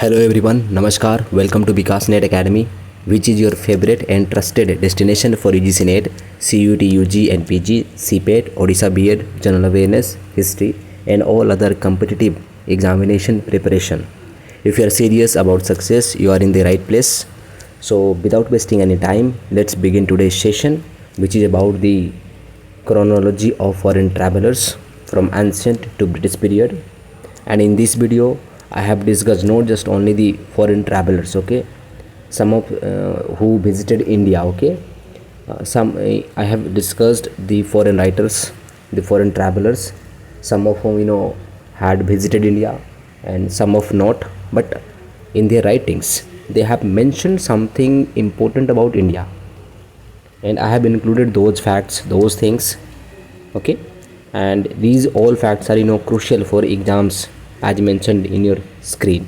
Hello everyone, Namaskar, welcome to Vikas Net Academy, which is your favorite and trusted destination for UGC Net, CUT, UG and PG, CPET, Odisha B.Ed, General Awareness, History and all other competitive examination preparation. If you are serious about success, you are in the right place. So without wasting any time, let's begin today's session, which is about the chronology of foreign travelers from ancient to British period. And in this video I have discussed not just only the foreign travelers, okay, some of who visited India, okay, some I have discussed the foreign writers, the foreign travelers, some of whom had visited India and some of not, but in their writings they have mentioned something important about India, and I have included those facts, those things, okay. And these all facts are crucial for exams, as mentioned in your screen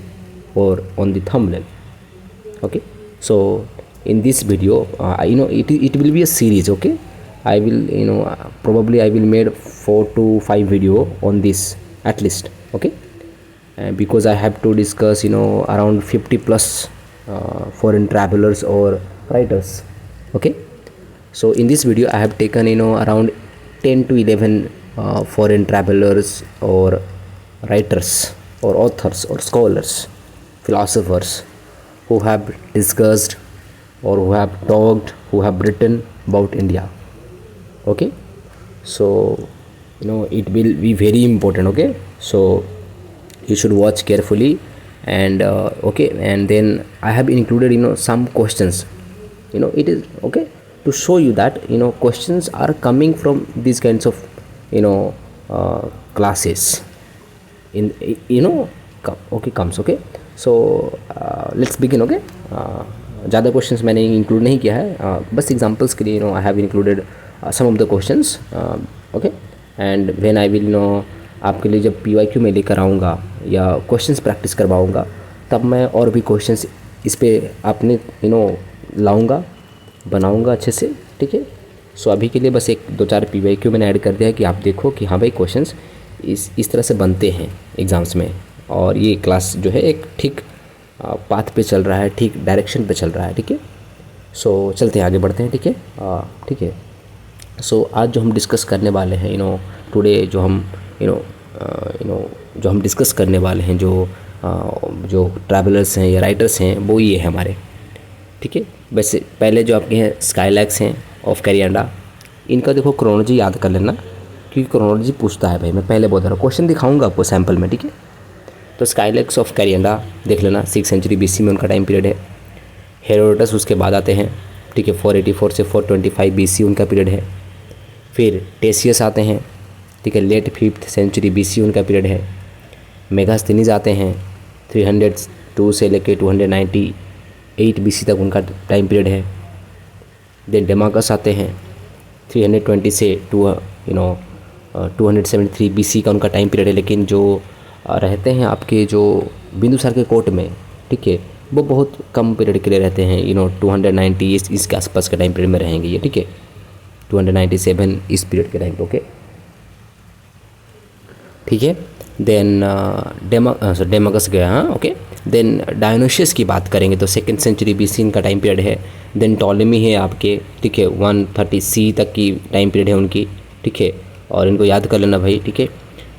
or on the thumbnail, okay. So in this video it will be a series, okay. I will probably I will made 4 to 5 video on this at least, okay. Because I have to discuss around 50 plus foreign travelers or writers, okay. So in this video I have taken around 10 to 11 foreign travelers or writers or authors or scholars, philosophers who have discussed or who have talked, who have written about India, okay. So it will be very important, okay. So you should watch carefully, and okay. And then I have included some questions, it is okay to show you that questions are coming from these kinds of classes in okay comes, okay. So let's begin, okay. ज़्यादा questions मैंने include नहीं किया है, बस examples के लिए I have included some of the questions, okay. And when I will आपके लिए जब PYQ में लेकर आऊँगा या क्वेश्चंस प्रैक्टिस करवाऊँगा, तब मैं और भी क्वेश्चंस इस पर आपने लाऊँगा, बनाऊँगा अच्छे से, ठीक है. सो अभी के लिए बस 1-2-4 PYQ मैंने ऐड कर दिया है कि आप देखो कि हाँ भाई क्वेश्चंस इस तरह से बनते हैं एग्ज़ाम्स में, और ये क्लास जो है एक ठीक पाथ पे चल रहा है, ठीक डायरेक्शन पे चल रहा है, ठीक है. सो चलते हैं, आगे बढ़ते हैं, ठीक है. ठीक है. सो आज जो हम डिस्कस करने वाले हैं टुडे, जो हम जो हम डिस्कस करने वाले हैं, जो ट्रैवलर्स हैं या राइटर्स हैं, वो ये है हमारे, ठीक है. वैसे पहले जो आपके हैं स्काईलैक्स हैं ऑफ कैरियाडा, इनका देखो क्रोनोलॉजी याद कर लेना, क्योंकि क्रोनोलॉजी पूछता है भाई. मैं पहले बोल रहा हूँ, क्वेश्चन दिखाऊंगा आपको सैम्पल में, ठीक है. तो स्काईलैक्स ऑफ कैरियाडा देख लेना, 6th सेंचुरी BC में उनका टाइम पीरियड है. हेरोडोटस उसके बाद आते हैं, ठीक है. 484 से 425 BC उनका पीरियड है. फिर टेसियस आते हैं, ठीक है. लेट 5th सेंचुरी BC उनका पीरियड है. मेगास्थनीज आते हैं, 302 से लेकर 298 BC तक उनका टाइम पीरियड है. देन डेमाकस आते हैं, 320 से 273 BC का उनका टाइम पीरियड है. लेकिन जो रहते हैं आपके जो बिंदुसार के कोर्ट में, ठीक है, वो बहुत कम पीरियड के लिए रहते हैं, 290 इसके आसपास के टाइम पीरियड में रहेंगे ये, ठीक है. 297 इस पीरियड के टाइम, ओके, ठीक है. देन डेमाकस गया, हाँ, ओके. देन डायनोशियस की बात करेंगे तो 2nd सेंचुरी BC इनका टाइम पीरियड है. देन टॉलेमी है आपके, ठीक है, 130 तक की टाइम पीरियड है उनकी, ठीक है. और इनको याद कर लेना भाई, ठीक है.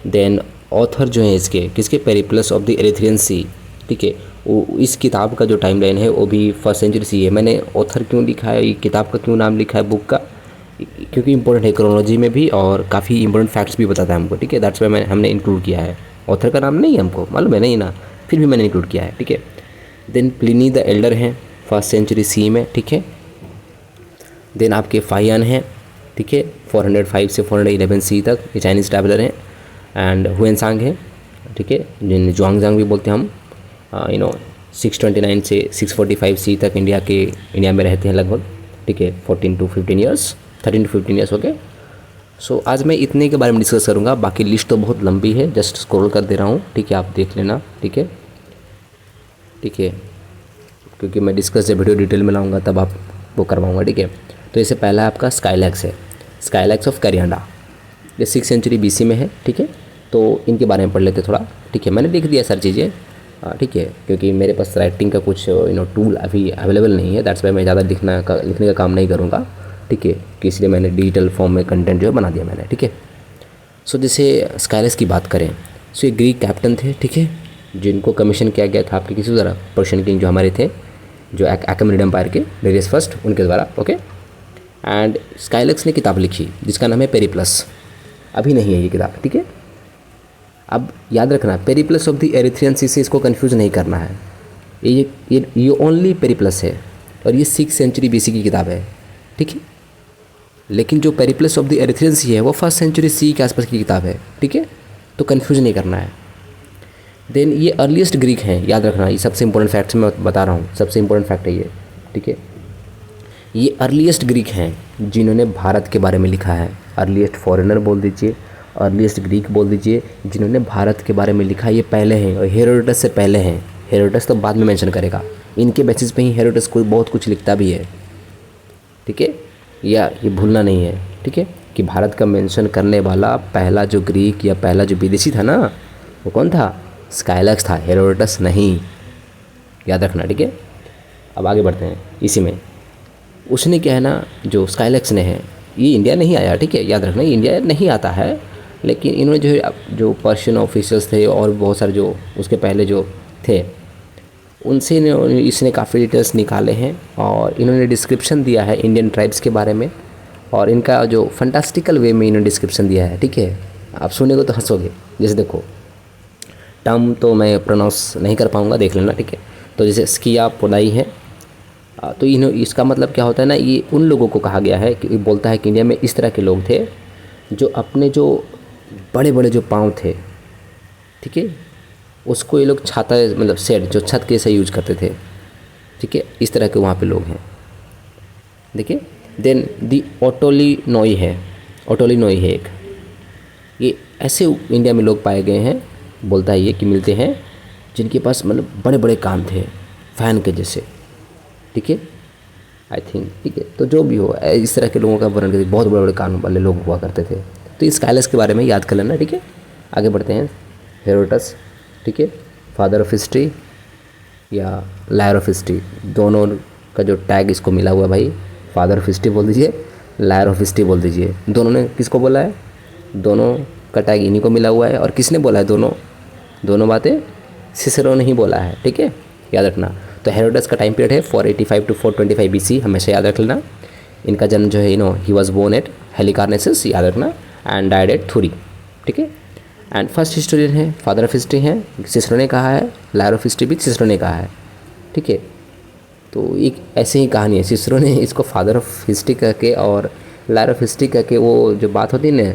देन ऑथर जो है इसके किसके, पेरिप्लस ऑफ द एरिथ्रियन सी, ठीक है. वो इस किताब का जो टाइम लाइन है वो भी 1st सेंचुरी सी है. मैंने ऑथर क्यों लिखा है, ये किताब का क्यों नाम लिखा है बुक का, क्योंकि इंपॉर्टेंट है क्रोनोलॉजी में भी और काफ़ी इंपॉर्टेंट फैक्ट्स भी बताता है हमको, ठीक है. दैट्स वाई हमने इंक्लूड किया है. ऑथर का नाम नहीं है हमको मालूम है, नहीं ना, फिर भी मैंने इंक्लूड किया है, ठीक है. देन प्लिनी द एल्डर हैं 1st सेंचुरी सी में, ठीक है. देन आपके फाहियान हैं, ठीक है, 405 से 411 सी तक, ये चाइनीज़ ट्रैवलर हैं. एंड हुएनसांग है, ठीक है, जिन जुआंगजांग भी बोलते हैं हम, 629 से 645 सी तक इंडिया में रहते हैं लगभग, ठीक है. 13 to 15 ईयर्स, ओके. सो आज मैं इतने के बारे में डिस्कस करूँगा, बाकी लिस्ट तो बहुत लंबी है, जस्ट स्क्रॉल कर दे रहा हूँ, ठीक है, आप देख लेना, ठीक है, ठीक है. क्योंकि मैं डिस्कस जब वीडियो डिटेल में लाऊंगा तब आप वो करवाऊँगा, ठीक है. तो इससे पहला आपका स्काईलैक्स है, स्काईलैक्स ऑफ कैरियाडा, ये 6th सेंचुरी BC में है, ठीक है. तो इनके बारे में पढ़ लेते थोड़ा, ठीक है. मैंने लिख दिया सर चीज़ें, ठीक है, क्योंकि मेरे पास राइटिंग का कुछ टूल अभी अवेलेबल नहीं है, दैट्स वाई मैं ज़्यादा लिखने का काम नहीं करूँगा, ठीक है, कि इसलिए मैंने डिजिटल फॉर्म में कंटेंट जो है बना दिया मैंने, ठीक है। सो जैसे स्काइलस की बात करें, सो ये ग्रीक कैप्टन थे, ठीक है, जिनको कमीशन किया गया था आपके किसी द्वारा, पर्शियन किंग जो हमारे थे, जो अकेमेनिड एम्पायर के डेरियस फर्स्ट, उनके द्वारा, ओके। एंड स्काइलक्स ने किताब लिखी जिसका नाम है पेरिप्लस। अभी नहीं है ये किताब, ठीक है। अब याद रखना, पेरिप्लस ऑफ द एरिथ्रियन सी से इसको कंफ्यूज नहीं करना है, ये ओनली पेरिप्लस है और ये 6th सेंचुरी BC की किताब है, ठीक है। लेकिन जो पेरिप्लस ऑफ द एरिथ्रियन सी है वो 1st सेंचुरी CE के आसपास की किताब है, ठीक है, तो कंफ्यूज नहीं करना है। देन ये अर्लीस्ट ग्रीक हैं, याद रखना, ये सबसे इंपॉर्टेंट फैक्ट्स मैं बता रहा हूँ, सबसे इंपॉर्टेंट फैक्ट है ये, ठीक है। ये अर्लीस्ट ग्रीक हैं जिन्होंने भारत के बारे में लिखा है, अर्लीस्ट फॉरेनर बोल दीजिए, अर्लीस्ट ग्रीक बोल दीजिए, जिन्होंने भारत के बारे में लिखा, ये पहले हैं और हेरोडोटस से पहले हैं। हेरोडोटस तो बाद में मेंशन करेगा, इनके बेसिस पे ही हेरोडोटस कोई बहुत कुछ लिखता भी है, ठीक है, या ये भूलना नहीं है, ठीक है, कि भारत का मेंशन करने वाला पहला जो ग्रीक या पहला जो विदेशी था ना, वो कौन था? स्काइलक्स था, हेरोडोटस नहीं, याद रखना, ठीक है। अब आगे बढ़ते हैं। इसी में उसने क्या है ना, जो स्काइलक्स ने है, ये इंडिया नहीं आया, ठीक है, याद रखना, ये इंडिया नहीं आता है, लेकिन इन्होंने जो है जो पर्शियन ऑफिसर्स थे और बहुत सारे जो उसके पहले जो थे, उनसे इसने काफ़ी डिटेल्स निकाले हैं और इन्होंने डिस्क्रिप्शन दिया है इंडियन ट्राइब्स के बारे में, और इनका जो फंटास्टिकल वे में इन्होंने डिस्क्रिप्शन दिया है, ठीक है। आप सुनेंगे तो हंसोगे। जैसे देखो, टर्म तो मैं प्रोनाउंस नहीं कर पाऊँगा, देख लेना, ठीक है। तो जैसे स्किया पोडाई है, तो इसका मतलब क्या होता है ना, ये उन लोगों को कहा गया है कि बोलता है कि इंडिया में इस तरह के लोग थे जो अपने जो बड़े बड़े जो पाँव थे, ठीक है, उसको ये लोग छाता मतलब शेड जो छत के से यूज करते थे, ठीक है, इस तरह के वहाँ पे लोग हैं, देखिए। देन दी ओटोलिनोई है, ओटोलिनोई है एक, ये ऐसे इंडिया में लोग पाए गए हैं, बोलता है ये कि मिलते हैं जिनके पास मतलब बड़े बड़े कान थे फैन के जैसे, ठीक है, आई थिंक, ठीक है। तो जो भी हो, इस तरह के लोगों का वर्णन करते, बहुत बड़े बड़े कान वाले लोग हुआ करते थे। तो इस स्काइलस के बारे में याद कर लेना, ठीक है। आगे बढ़ते हैं। हेरोडोटस, ठीक है, फादर ऑफ हिस्ट्री या लायर ऑफ हिस्ट्री, दोनों का जो टैग इसको मिला हुआ है भाई, फादर ऑफ हिस्ट्री बोल दीजिए, लायर ऑफ हिस्ट्री बोल दीजिए। दोनों ने किसको बोला है? दोनों का टैग इन्हीं को मिला हुआ है। और किसने बोला है? दोनों बातें सिसरो ने ही बोला है, ठीक है, याद रखना। तो हेरोडोटस का टाइम पीरियड है 485 to 425 BC, हमेशा याद रख लेना। इनका जन्म जो है ही वॉज बोर्न एट हेलिकार्नेसस, याद रखना, एंड डाइड एट थुरी, ठीक है। एंड फर्स्ट हिस्टोरियन है, फादर ऑफ हिस्ट्री हैं, सिसरो ने कहा है, लायर ऑफ हिस्ट्री भी सिसरो ने कहा है, ठीक है। तो एक ऐसे ही कहानी है, सिसरो ने इसको फादर ऑफ हिस्ट्री करके और लायर ऑफ हिस्ट्री करके, वो जो बात होती है ना,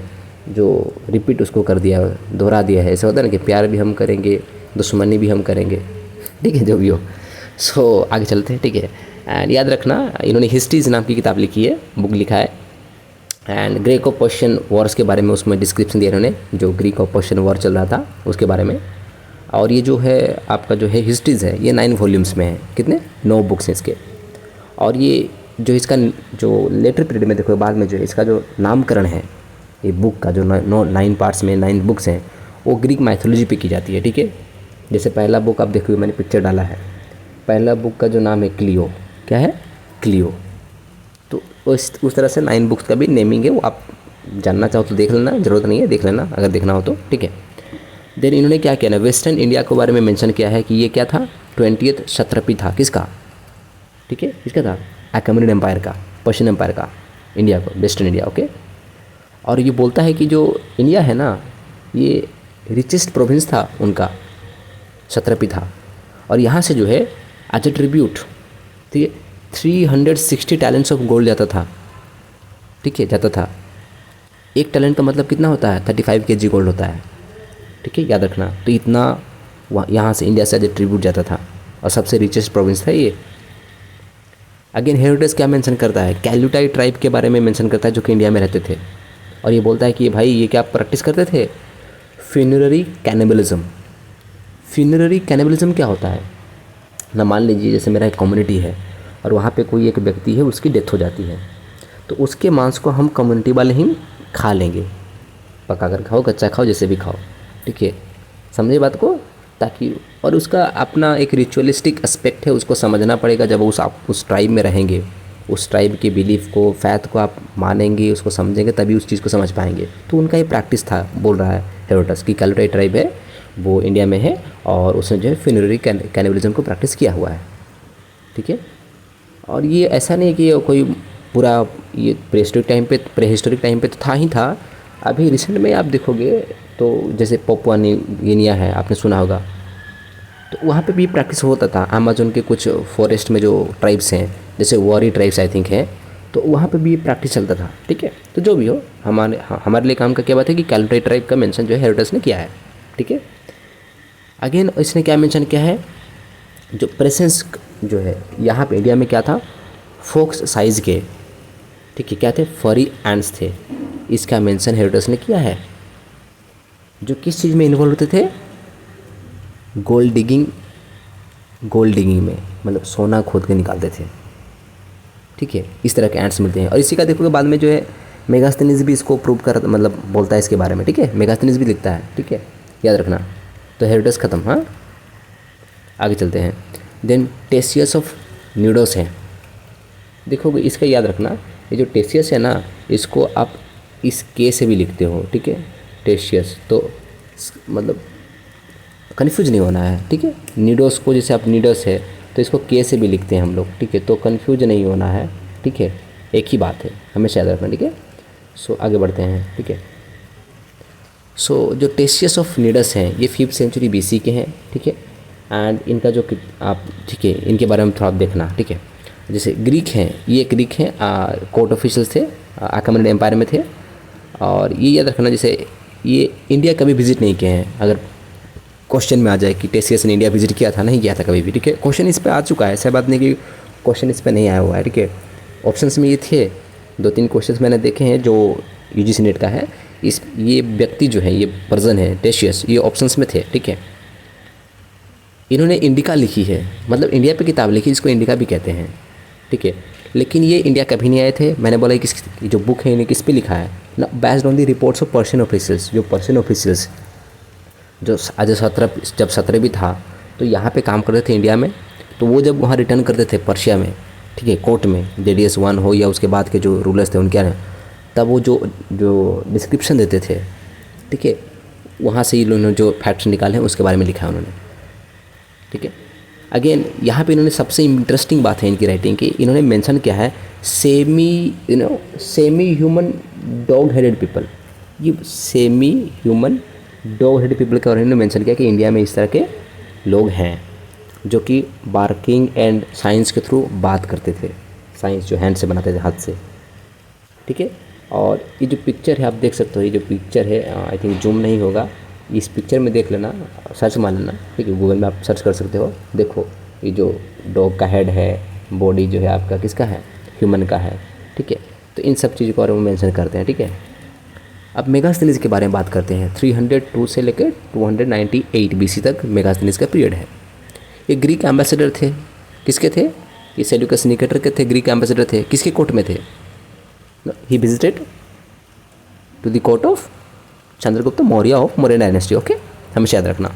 जो रिपीट उसको कर दिया, दोहरा दिया है। ऐसा होता है ना कि प्यार भी हम करेंगे, दुश्मनी भी हम करेंगे, ठीक है, जो भी हो। सो आगे चलते हैं, ठीक है। एंड याद रखना, इन्होंने हिस्ट्रीज नाम की किताब लिखी है, बुक लिखा है, एंड ग्रीको पर्शियन वॉर्स के बारे में उसमें डिस्क्रिप्शन दिया इन्होंने, जो ग्रीक और पर्शियन वॉर चल रहा था उसके बारे में। और ये जो है आपका जो है हिस्ट्रीज़ है, ये 9 वॉल्यूम्स में है। कितने? 9 बुक्स हैं इसके। और ये जो इसका जो लेटर पीरियड में देखो, बाद में जो है इसका जो नामकरण है, ये बुक का जो 9 पार्ट्स में 9 बुक्स हैं, वो ग्रीक माइथोलॉजी पे की जाती है, ठीक है। जैसे पहला बुक आप देखो, मैंने पिक्चर डाला है, पहला बुक का जो नाम है क्लियो, क्या है? क्लियो। तो उस तरह से 9 बुक्स का भी नेमिंग है, वो आप जानना चाहो तो देख लेना, ज़रूरत नहीं है, देख लेना अगर देखना हो तो, ठीक है। देन इन्होंने क्या किया ना, वेस्टर्न इंडिया के बारे में मेंशन किया है कि ये क्या था? 20th क्षत्रपी था, किसका? ठीक है, किसका था? अकेमेनिड एम्पायर का, पर्शियन एम्पायर का, इंडिया को, वेस्टर्न इंडिया, ओके। और ये बोलता है कि जो इंडिया है ना, ये रिचेस्ट प्रोविंस था उनका, क्षत्रपी था, और यहाँ से जो है एज ए ट्रिब्यूट, ठीक है, 360 टैलेंट्स ऑफ गोल्ड जाता था, ठीक है, जाता था। एक टैलेंट का मतलब कितना होता है? 35 kg गोल्ड होता है, ठीक है, याद रखना। तो इतना यहाँ से इंडिया से एज ए ट्रिब्यूट जाता था, और सबसे रिचेस्ट प्रोविंस था ये। अगेन हेरोडोटस क्या मेंशन करता है? कैल्यूटाई ट्राइब के बारे में मेंशन करता है, जो कि इंडिया में रहते थे, और ये बोलता है कि भाई ये क्या प्रैक्टिस करते थे? Funerary cannibalism. फ्यूनररी कैनिबलिज्म क्या होता है ना, मान लीजिए जैसे मेरा एक कम्युनिटी है और वहाँ पे कोई एक व्यक्ति है, उसकी डेथ हो जाती है, तो उसके मांस को हम कम्युनिटी वाले ही खा लेंगे, पका कर खाओ, कच्चा खाओ, जैसे भी खाओ, ठीक है, समझे बात को? ताकि, और उसका अपना एक रिचुअलिस्टिक एस्पेक्ट है, उसको समझना पड़ेगा। जब आप उस ट्राइब में रहेंगे, उस ट्राइब के बिलीफ को, फैथ को आप मानेंगे, उसको समझेंगे, तभी उस चीज़ को समझ पाएंगे। तो उनका ये प्रैक्टिस था, बोल रहा है हेरोडोटस कि कैलुटाई ट्राइब है वो इंडिया में है और उसने जो है फ्यूनररी कैनिबलिज्म को प्रैक्टिस किया हुआ है। ठीक है, और ये ऐसा नहीं कि कोई पूरा ये प्रेहिस्टोरिक टाइम पे तो था ही था। अभी रिसेंट में आप देखोगे तो जैसे पापुआ न्यू गिनिया है, आपने सुना होगा, तो वहाँ पे भी प्रैक्टिस होता था। अमेज़न के कुछ फॉरेस्ट में जो ट्राइब्स हैं, जैसे वॉरी ट्राइब्स आई थिंक है, तो वहाँ पे भी प्रैक्टिस चलता था। ठीक है, तो जो भी हो, हमारे लिए काम का क्या बात है कि कैलुटाई ट्राइब का मेंशन जो है हेरोडोटस ने किया है। ठीक है, अगेन इसने क्या मेंशन किया है, जो प्रेजेंस जो है यहाँ पे इंडिया में क्या था, फोक्स साइज़ के, ठीक है, क्या थे, फरी एंड्स थे। इसका मेंशन हेरोडोटस ने किया है। जो किस चीज़ में इन्वॉल्व होते थे, गोल्ड डिगिंग में, मतलब सोना खोद के निकालते थे। ठीक है, इस तरह के एंड्स मिलते हैं। और इसी का देखोगे बाद में जो है मेगास्थनीज भी इसको प्रूव कर, मतलब बोलता है इसके बारे में। ठीक है, मेगास्थनीज भी लिखता है। ठीक है, याद रखना। तो हेरोडोटस ख़त्म। हाँ, आगे चलते हैं। देन टेसियस ऑफ न्यूडोस है। देखोगे इसका याद रखना, ये जो टेसियस है ना, इसको आप इस के से भी लिखते हो। ठीक है, टेसियस, तो मतलब कन्फ्यूज नहीं होना है। ठीक है, नीडोस को जैसे आप नीडस है तो इसको के से भी लिखते हैं हम लोग। ठीक है, तो कन्फ्यूज नहीं होना है। ठीक है, एक ही बात है, हमेशा याद रखना। ठीक है, सो आगे बढ़ते हैं। ठीक है, सो जो टेसियस ऑफ नीडस हैं ये 5th सेंचुरी BC के हैं। ठीक है, एंड इनका जो आप, ठीक है, इनके बारे में थोड़ा देखना। ठीक है, जैसे ग्रीक हैं, ये ग्रीक हैं, कोर्ट ऑफिशियल्स थे, अकामेनिड एम्पायर में थे। और ये याद रखना, जैसे ये इंडिया कभी विजिट नहीं किए हैं। अगर क्वेश्चन में आ जाए कि टेसियस ने इंडिया विजिट किया था, नहीं किया था कभी भी। ठीक है, क्वेश्चन इस पर आ चुका है, ऐसा बात नहीं कि क्वेश्चन इस पर नहीं आया हुआ है। ठीक है, ऑप्शंस में ये थे, 2-3 क्वेश्चंस मैंने देखे हैं जो UGC नेट का है। ये व्यक्ति जो है, ये पर्सन है टेसियस, ये ऑप्शंस में थे। ठीक है, इन्होंने इंडिका लिखी है, मतलब इंडिया पे किताब लिखी, जिसको इंडिका भी कहते हैं। ठीक है, लेकिन ये इंडिया कभी नहीं आए थे। मैंने बोला कि जो बुक है इन्हें किस पे लिखा है ना, based on the reports of Persian officers. जो पर्शियन ऑफिसर्स जो आज जब 17 भी था तो यहाँ पे काम करते थे इंडिया में, तो वो जब वहाँ रिटर्न करते थे पर्शिया में, ठीक है, कोर्ट में, JDS 1 हो या उसके बाद के जो रूलर्स थे उनके यहाँ, तब वो जो डिस्क्रिप्शन देते थे, ठीक है, वहाँ से इन्होंने जो फैक्ट्स निकाले हैं उसके बारे में लिखा है उन्होंने। ठीक है, अगेन यहाँ पे इन्होंने सबसे इंटरेस्टिंग बात है इनकी राइटिंग की, इन्होंने मेंशन किया है semi human dog headed people. ये semi human dog headed people के बारे में मेंशन किया कि इंडिया में इस तरह के लोग हैं जो कि बार्किंग एंड साइंस के थ्रू बात करते थे, साइंस जो हैंड से बनाते थे, हाथ से। ठीक है, और ये जो पिक्चर है आप देख सकते हो, ये जो पिक्चर है आई थिंक जूम नहीं होगा, इस पिक्चर में देख लेना, सर्च मार लेना। ठीक है, गूगल में आप सर्च कर सकते हो। देखो ये जो डॉग का हेड है, बॉडी जो है आपका किसका है, ह्यूमन का है। ठीक है, तो इन सब चीज़ों के बारे में मेंशन करते हैं। ठीक है, अब मेगास्थनीज के बारे में बात करते हैं। 302 से लेकर 298 BC तक मेगास्थनीज का पीरियड है। ये ग्रीक एम्बेसडर थे। किसके थे, ये सेल्यूकस निकेटर के थे, ग्रीक एम्बेसडर थे। किसके कोर्ट में थे, he visited to the court of Chandragupta Maurya of Maurya dynasty. Okay, हमेशा याद रखना।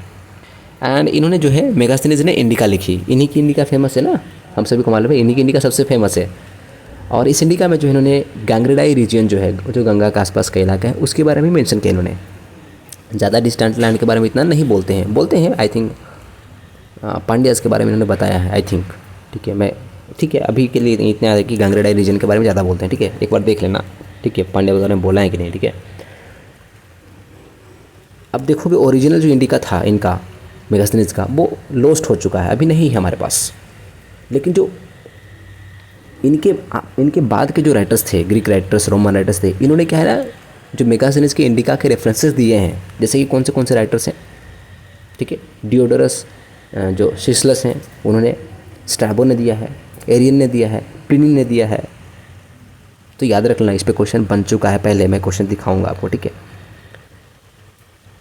एंड इन्होंने जो है मेगास्थनीज ने इंडिका लिखी, इन्हीं की इंडिका फेमस है ना, हम सभी को मालूम है, इन्हीं की इंडिका सबसे फेमस है। और इस इंडिका में जो इन्होंने गैंग्रेडाई रीजन जो है, जो गंगा के आसपास का इलाका है, उसके बारे में मेंशन किया इन्होंने। ज़्यादा डिस्टेंट लैंड के बारे में इतना नहीं बोलते हैं आई थिंक पांड्यास के बारे में इन्होंने बताया है आई थिंक। ठीक है, अभी के लिए इतना है कि गंगरेडाई रीजन के बारे में ज़्यादा बोलते हैं। ठीक है, एक बार देख लेना। ठीक है, पांड्या वगैरह में बोला है कि नहीं। ठीक है, अब देखोगे ओरिजिनल जो इंडिका था इनका, मेगास्थनीज का, वो लॉस्ट हो चुका है, अभी नहीं है हमारे पास। लेकिन जो इनके बाद के जो राइटर्स थे, ग्रीक राइटर्स, रोमन राइटर्स थे, इन्होंने क्या है ना, जो मेगास्थनीज के इंडिका के रेफरेंसेस दिए हैं, जैसे कि कौन से राइटर्स हैं। ठीक है, डियोडोरस जो सिसलस हैं उन्होंने, स्ट्रैबो ने दिया है, एरियन ने दिया है, प्लिनी ने दिया है। तो याद रखना, इस पे क्वेश्चन बन चुका है पहले, मैं क्वेश्चन दिखाऊंगा आपको। ठीक है,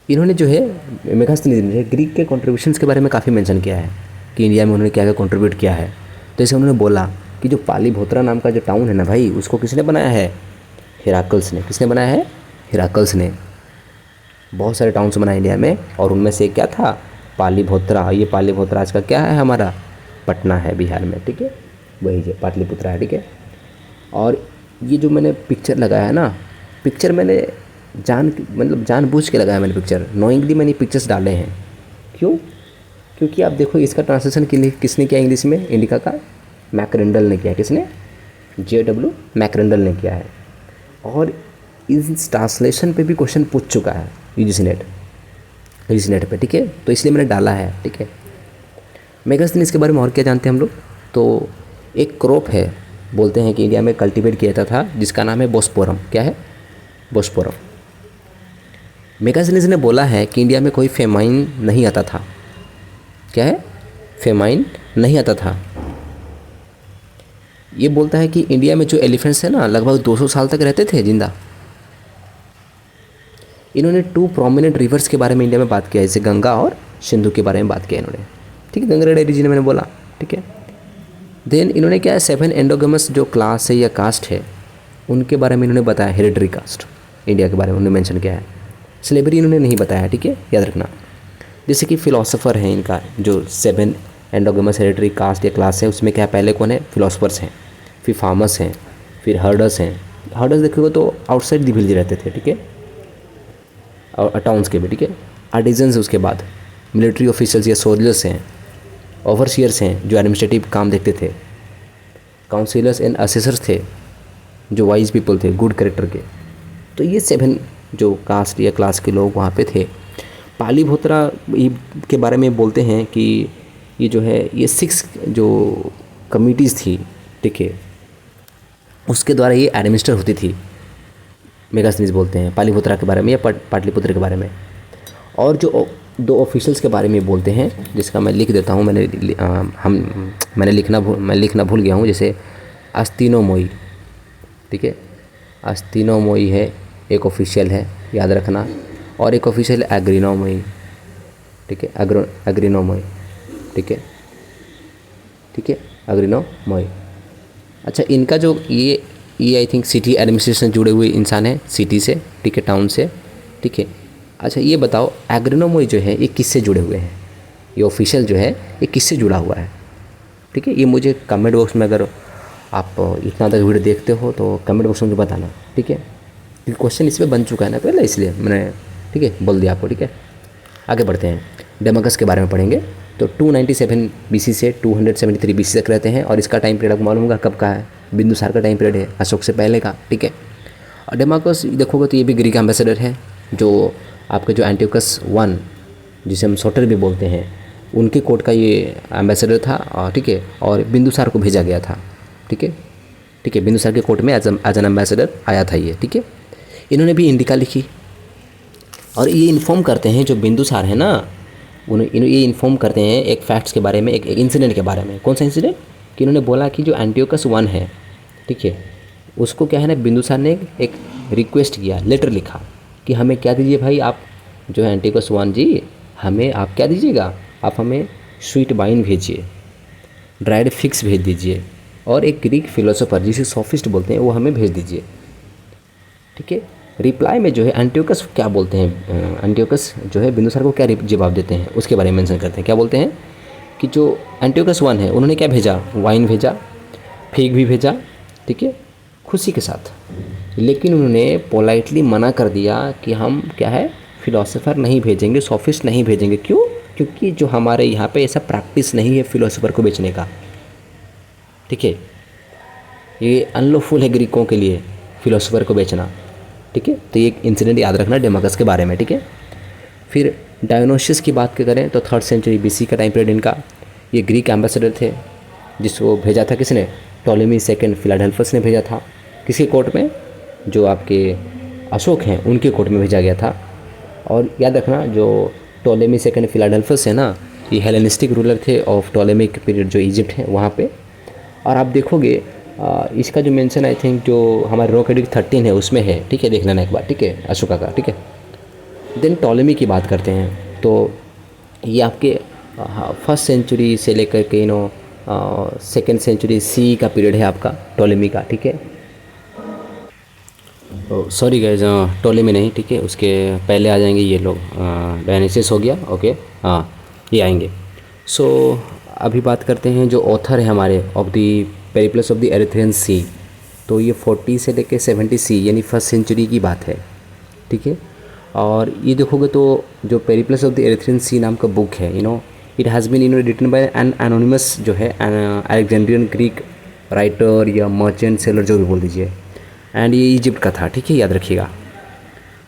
इन्होंने जो है मेगास्थनीज ने ग्रीक के कॉन्ट्रीब्यूशंस के बारे में काफ़ी मेंशन किया है कि इंडिया में उन्होंने क्या क्या कॉन्ट्रीब्यूट किया है। तो जैसे उन्होंने बोला कि जो पालीभोत्रा नाम का जो टाउन है ना भाई, उसको किसने बनाया है, हेराकल्स ने। किसने बनाया है, हेराकल्स ने। बहुत सारे टाउन्स बनाए इंडिया में, और उनमें से क्या था, पालीभोत्रा, ये पालीभोत्रा आज का क्या है हमारा पटना है बिहार में, ठीक है, वही जो पाटलिपुत्रा है, ठीक है। और ये जो मैंने पिक्चर लगाया है ना, पिक्चर मैंने जानबूझ के लगाया मैंने पिक्चर, नोइंगली मैंने पिक्चर्स डाले हैं। क्यों? क्योंकि आप देखो इसका ट्रांसलेशन के लिए किसने किया इंग्लिश में, इंडिका का मैकरेंडल ने किया। किसने? JW मैकरेंडल ने किया है। और इस ट्रांसलेशन पे भी क्वेश्चन पूछ चुका है यूजीसी नेट पे, ठीक है, तो इसलिए मैंने डाला है, ठीक है। मेगास्थनीज के बारे में और क्या जानते हैं हम लोग? तो एक क्रॉप है, बोलते हैं कि इंडिया में कल्टीवेट किया जाता था, जिसका नाम है बोस्पोरम। क्या है? बोस्पोरम। मेगास्थनीज ने बोला है कि इंडिया में कोई फेमाइन नहीं आता था। क्या है? फेमाइन नहीं आता था। ये बोलता है कि इंडिया में जो एलिफेंट्स है ना, लगभग 200 साल तक रहते थे जिंदा। इन्होंने 2 प्रोमिनेंट रिवर्स के बारे में इंडिया में बात किया, जैसे गंगा और सिंधु के बारे में बात किया इन्होंने, ठीक है, गंगा रेड्डी जी ने मैंने बोला, ठीक है। देन इन्होंने क्या है, 7 एंडोगेमस जो क्लास है या कास्ट है, उनके बारे में इन्होंने बताया, हेरिडिटरी कास्ट इंडिया के बारे में उन्होंने मेंशन किया है। स्लेवरी इन्होंने नहीं बताया, ठीक है, याद रखना। जैसे कि फिलोसोफर है इनका, जो 7 एंडोगेमस हेरिडिटरी कास्ट या क्लास है, उसमें क्या पहले कौन है? फिलोसफर्स हैं, फिर फार्मर्स हैं, फिर हर्डर्स हैं। हर्डर्स देखोगे तो आउटसाइड द विलेज रहते थे, ठीक है, और टाउन्स के भी, ठीक है। आर्टिजन्स, उसके बाद मिलिट्री ऑफिसर्स या सोल्जर्स हैं, ओवरसियर्स हैं जो एडमिनिस्ट्रेटिव काम देखते थे, काउंसिलर्स एंड असेसर्स थे जो वाइज पीपल थे, गुड कैरेक्टर के। तो ये 7 जो कास्ट या क्लास के लोग वहाँ पे थे। पालीभोत्रा के बारे में बोलते हैं कि ये जो है, ये 6 जो कमिटीज़ थी, ठीक है, उसके द्वारा ये एडमिनिस्टर होती थी। मेगास्थनीज बोलते हैं पालीभोत्रा के बारे में या पाटलिपुत्र के बारे में। और जो 2 ऑफिशियल्स के बारे में बोलते हैं, जिसका मैं लिख देता हूँ, मैं लिखना भूल गया हूँ, जैसे अस्तिनोमोई, ठीक है, अस्तिनोमोई है एक ऑफिशियल है, याद रखना। और एक ऑफिशियल एग्रीनोमोई, ठीक है, एग्रीनोमोई, ठीक है, ठीक है, एग्रीनोमोई। अच्छा, इनका जो ये आई थिंक सिटी एडमिनिस्ट्रेशन जुड़े हुए इंसान है, सिटी से, ठीक है, टाउन से, ठीक है। अच्छा, ये बताओ एग्रोनोमोई जो है ये किससे जुड़े हुए हैं? ये ऑफिशियल जो है ये किससे जुड़ा हुआ है? ठीक है, ये मुझे कमेंट बॉक्स में, अगर आप इतना तक वीडियो देखते हो तो कमेंट बॉक्स में मुझे बताना, ठीक है, क्योंकि क्वेश्चन इस पर बन चुका है ना पहले, इसलिए मैंने, ठीक है, बोल दिया आपको, ठीक है। आगे बढ़ते हैं, डेमाकस के बारे में पढ़ेंगे। तो 297 BC से 273 BC तक रहते हैं, और इसका टाइम पीरियड आपको मालूम होगा कब का है? बिंदुसार का टाइम पीरियड है, अशोक से पहले का, ठीक है। और डेमाकस देखोगे तो ये भी ग्रीक एम्बेसडर है, जो आपके जो एंटियोकस 1, जिसे हम सोटर भी बोलते हैं, उनके कोर्ट का ये एम्बेसडर था, ठीक है, और बिंदुसार को भेजा गया था, ठीक है, ठीक है, बिंदुसार के कोर्ट में एज एन एम्बेसडर आया था ये, ठीक है। इन्होंने भी इंडिका लिखी, और ये इन्फॉर्म करते हैं, जो बिंदुसार है ना, ये इन्फॉर्म करते हैं एक फैक्ट्स के बारे में, एक इंसिडेंट के बारे में। कौन सा इंसिडेंट? कि इन्होंने बोला कि जो एंटियोकस 1 है, ठीक है, उसको क्या है ना, बिंदुसार ने एक रिक्वेस्ट किया, लेटर लिखा कि हमें क्या दीजिए भाई, आप जो है एंटियोकस 1 जी, हमें आप क्या दीजिएगा, आप हमें स्वीट वाइन भेजिए, ड्राइड फिक्स भेज दीजिए, और एक ग्रीक फिलोसोफर जिसे सोफिस्ट बोलते हैं वो हमें भेज दीजिए, ठीक है। रिप्लाई में जो है एंटियोकस क्या बोलते हैं, एंटियोकस जो है बिंदुसार को क्या जवाब देते हैं उसके बारे में मेंशन करते हैं। क्या बोलते हैं कि जो एंटियोकस 1 है, उन्होंने क्या भेजा? वाइन भेजा, फिग भी भेजा, ठीक है, खुशी के साथ। लेकिन उन्होंने पोलाइटली मना कर दिया कि हम क्या है, फिलोसोफर नहीं भेजेंगे, सोफिस्ट नहीं भेजेंगे। क्यों? क्योंकि जो हमारे यहाँ पे ऐसा प्रैक्टिस नहीं है फिलोसोफर को बेचने का, ठीक है, ये अनलॉफुल है ग्रीकों के लिए फिलोसोफर को बेचना, ठीक है। तो ये इंसिडेंट याद रखना डेमाकस के बारे में, ठीक है। फिर डायोनोसियस की बात करें तो 3rd सेंचुरी BC का टाइम पीरियड इनका। ये ग्रीक एम्बेसडर थे, जिसको भेजा था किसने? टॉलेमी II फिलाडेल्फस ने भेजा था। किसी कोर्ट में? जो आपके अशोक हैं उनके कोर्ट में भेजा गया था। और याद रखना, जो टॉलेमी II फिलाडेल्फस है ना, ये हेलेनिस्टिक रूलर थे ऑफ टॉलेमिक पीरियड, जो इजिप्ट है वहाँ पे। और आप देखोगे इसका जो मेंशन आई थिंक जो हमारे रॉक एडिक्ट 13 है उसमें है, ठीक है, देख लेना एक बार, ठीक है, अशोका का, ठीक है। देन टॉलेमी की बात करते हैं तो ये आपके 1st सेंचुरी से लेकर के 2nd सेंचुरी CE का पीरियड है आपका टॉलेमी का, ठीक है। सॉरी गाइस, टॉलेमी नहीं, ठीक है, उसके पहले आ जाएंगे ये लोग, डायनेसिस हो गया, ओके, हाँ, ये आएंगे। सो अभी बात करते हैं जो ऑथर है हमारे of the Periplus of the Erythraean Sea. तो ये 40 से लेके 70 सी यानी फर्स्ट सेंचुरी की बात है, ठीक है। और ये देखोगे तो जो Periplus of the Erythraean Sea नाम का बुक है, it has been written by an anonymous जो है अलेक्जेंड्रियन ग्रीक राइटर या मर्चेंट सेलर जो भी बोल दीजिए, एंड ये इजिप्ट का था, ठीक है, याद रखिएगा।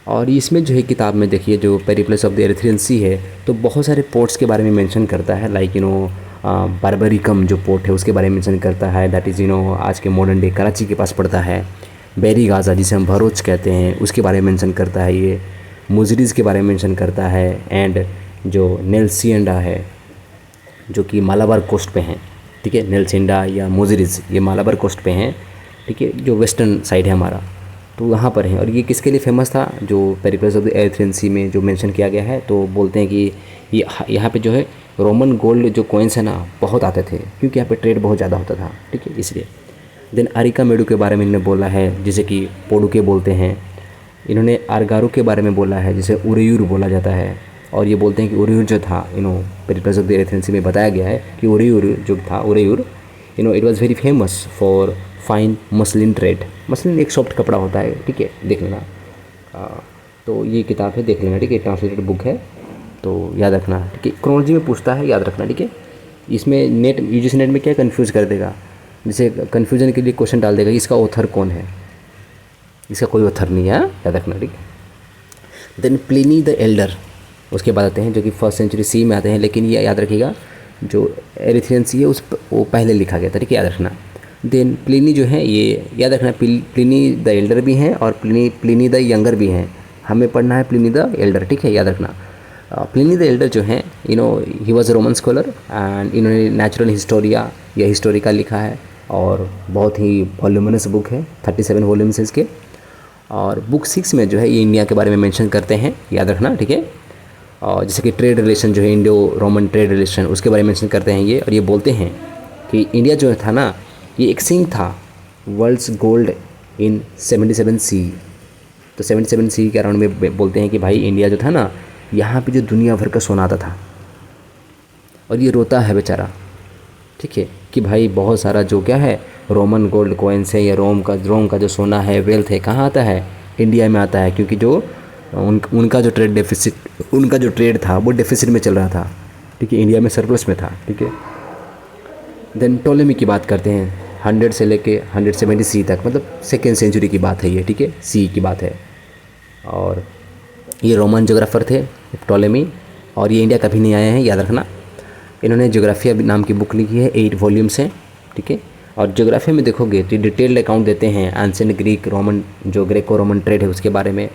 और इसमें जो है किताब में देखिए जो पेरिप्लस ऑफ द एरिथ्रियन सी है तो बहुत सारे पोर्ट्स के बारे में मेंशन करता है, लाइक बारबरिकम जो पोर्ट है उसके बारे में मेंशन करता है, दैट इज़ आज के मॉडर्न डे कराची के पास पड़ता है। बेरी गाज़ा जिसे हम भरोच कहते हैं उसके बारे में मेंशन करता है, ये मुजरिज़ के बारे में मेंशन करता है, एंड जो नेल्सियंडा है जो कि मालाबार कोस्ट पे हैं, ठीक है, नेल्सियंडा या मुजरिज़ ये मालाबार कोस्ट पे हैं, ठीक है, जो वेस्टर्न साइड है हमारा, तो वहाँ पर है। और ये किसके लिए फेमस था, जो Periplus of the Erythraean Sea में जो मेंशन किया गया है, तो बोलते हैं कि ये यहाँ पे जो है रोमन गोल्ड जो कॉइन्स है ना बहुत आते थे, क्योंकि यहाँ पे ट्रेड बहुत ज़्यादा होता था, ठीक है, इसलिए। देन अरिका मेडू के बारे में इन्होंने बोला है, जिसे कि पोडुके बोलते हैं। इन्होंने आरगारू के बारे में बोला है, जिसे उरेयूर बोला जाता है। और ये बोलते हैं कि उरेयूर जो था Periplus of the Erythraean Sea में बताया गया है कि उरेयूर जो था Uraiyur it was very famous for fine muslin trade. Muslin एक सॉफ्ट कपड़ा होता है, ठीक है, देख लेना। तो ये किताब है, देख लेना, ठीक है, ट्रांसलेटेड बुक है, तो याद रखना, ठीक है। क्रोनोलॉजी में पूछता है, याद रखना, ठीक है। इसमें नेट यूजीसी नेट में क्या कन्फ्यूज़ कर देगा, जैसे कन्फ्यूजन के लिए क्वेश्चन डाल देगा कि इसका ऑथर कौन है, इसका कोई ऑथर नहीं है, याद रखना, ठीक है। देन प्लिनी द एल्डर उसके बाद आते हैं, जो कि फर्स्ट सेंचुरी सी में आते हैं, लेकिन ये याद रखिएगा जो एरिथ्रियन सी है वो पहले लिखा गया था, ठीक है, याद रखना। देन प्लिनी जो है ये याद रखना, प्लिनी द एल्डर भी हैं और प्लिनी द यंगर भी हैं, हमें पढ़ना है प्लिनी द एल्डर, ठीक है, याद रखना। प्लिनी द एल्डर जो हैं he was a Roman scholar and इन्होंने नेचुरल हिस्टोरिया या हिस्टोरिका लिखा है, और बहुत ही वॉल्यूमिनस बुक है, 37 वॉल्यूम्स इसके। और बुक 6 में जो है ये इंडिया के बारे में मेंशन करते हैं, याद रखना, ठीक है। और जैसे कि ट्रेड रिलेशन जो है इंडो रोमन ट्रेड रिलेशन उसके बारे में मेंशन करते हैं ये, और ये बोलते हैं कि इंडिया जो था ना ये एक सिंह था वर्ल्ड्स गोल्ड इन 77 सी। तो 77 सी के अराउंड में बोलते हैं कि भाई इंडिया जो था ना यहाँ पे जो दुनिया भर का सोना आता था, और ये रोता है बेचारा, ठीक है, कि भाई बहुत सारा जो क्या है रोमन गोल्ड कॉइन्स है या रोम का जो सोना है वेल्थ है कहाँ आता है, इंडिया में आता है, क्योंकि जो उनका जो ट्रेड डेफिसिट उनका जो ट्रेड था वो डेफिसिट में चल रहा था, ठीक है, इंडिया में सरप्लस में था, ठीक है। देन टोलेमी की बात करते हैं, 100 से लेके 170 सी तक, मतलब सेकेंड सेंचुरी की बात है ये, ठीक है, सी की बात है। और ये रोमन जोग्राफर थे टोलेमी, और ये इंडिया कभी नहीं आए हैं, याद रखना। इन्होंने जोग्राफिया नाम की बुक लिखी है, 8 वॉल्यूम्स हैं, ठीक है। और जोग्राफिया में देखोगे तो डिटेल्ड अकाउंट देते हैं एंशिएंट ग्रीक रोमन जो ग्रेको रोमन ट्रेड है उसके बारे में,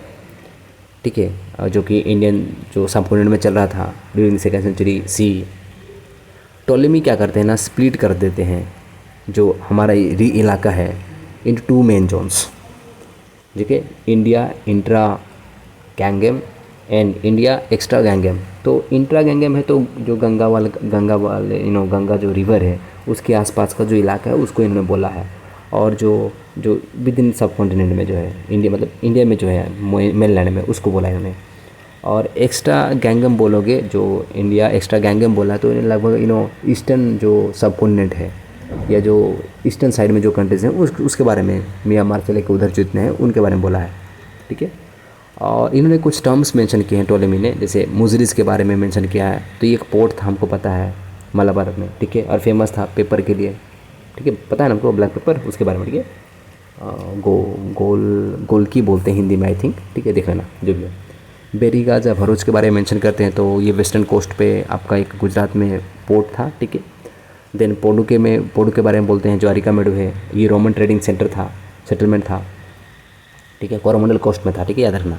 ठीक है, जो कि इंडियन जो सबकॉन्टिनेंट में चल रहा था during second century C. Ptolemy क्या करते हैं ना, स्प्लिट कर देते हैं जो हमारा इलाका है इन 2 मेन जोन्स, ठीक है, India intra Gangem and India extra Gangem. तो इंट्रा गैंगेम है तो जो गंगा वाले गंगा जो रिवर है उसके आसपास का जो इलाका है उसको इन्होंने बोला है, और जो विद इन सब कॉन्टिनेंट में जो है इंडिया, मतलब इंडिया में जो है मेनलैंड में, उसको बोला इन्होंने। और एक्स्ट्रा गैंगम बोलोगे, जो इंडिया एक्स्ट्रा गैंगम बोला तो लगभग ईस्टर्न जो सब कॉन्टिनेंट है या जो ईस्टर्न साइड में जो कंट्रीज़ हैं उसके बारे में, म्यांमार से लेकर उधर जितने हैं उनके बारे में बोला है, ठीक है। और इन्होंने कुछ टर्म्स मेंशन किए हैं टोलेमी ने, जैसे मुजरिस के बारे में मेंशन किया है, तो ये एक पोर्ट था हमको पता है मलाबार में, ठीक है, और फेमस था पेपर के लिए, ठीक है, पता है ना हमको, ब्लैक पेपर उसके बारे में, ठीक है। गोल की बोलते हैं हिंदी में आई थिंक, ठीक है, देख लेना जो भी है। बेरी गाज़ा भरूच के बारे में मेंशन करते हैं, तो ये वेस्टर्न कोस्ट पे आपका एक गुजरात में पोर्ट था, ठीक है। देन पोडू के बारे में बोलते हैं, जो अरिका मेडू है ये रोमन ट्रेडिंग सेंटर था, सेटलमेंट था, ठीक है, कोरोमंडल कोस्ट में था, ठीक है, याद रखना,